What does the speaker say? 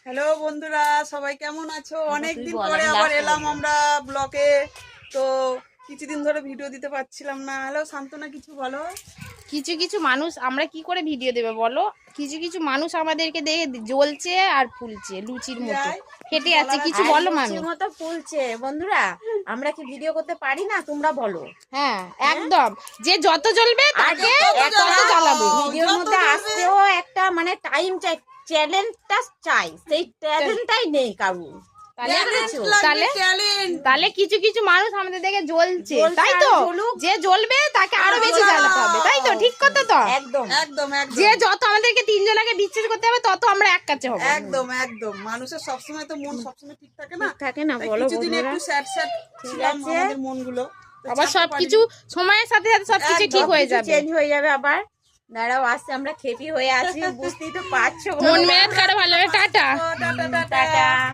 Hello বন্ধুরা, সবাই কেমন আছো? অনেকদিন পরে আবার এলাম আমরা ব্লগে। তো কিছুদিন ধরে ভিডিও দিতে পারছিলাম না। হ্যালো শান্তনা, কিছু বলো। কিছু কিছু মানুষ আমরা কি করে ভিডিও দেবে বলো? কিছু কিছু মানুষ আমাদেরকে দেখে জ্বলছে আর ফুলছে লুচির মতো ফেটে যাচ্ছে। কিছু বলো মানুষ মতো ফুলছে। বন্ধুরা, আমরা কি ভিডিও করতে পারি না? তোমরা বলো। হ্যাঁ একদম, যে যত জ্বলবে তাকে তত জ্বালাবে। ভিডিওর মধ্যে আসতেও একটা মানে টাইম চাই, চ্যালেঞ্জটা চাই, সেই ট্যালেন্টটাই নেই কারুর। তাহলে কিছু কিছু মানুষ আমাদের দেখে জ্বলছে, তাই তো? যে জ্বলবে তাকে আরো বেশি জ্বালাতে হবে, তাই তো? ঠিক কথা তো। একদম একদম একদম। যে যত আমাদেরকে তিনজনকে বিশ্বাস করতে হবে তত আমরা এক কাছে হবো। একদম একদম। মানুষের সবসময় তো মন সবসময় ঠিক থাকে না, থাকে না। তাই বলো কিছুদিন বন্ধুরা, একটু স্যাড স্যাড ছিলাম আমাদের মনগুলো। তো আবার ছাড়তে সবকিছু সময়ের সাথে সাথে সবকিছু ঠিক হয়ে যাবে, চেঞ্জ হয়ে যাবে আবার। দাঁড়াও, আসছে, আমরা খেপি হয়ে আছি, বুঝতেই তো পারছো। মন মেজাজ কারো ভালো হবে। টাটা। পারিনি। Tata tata. টাটা।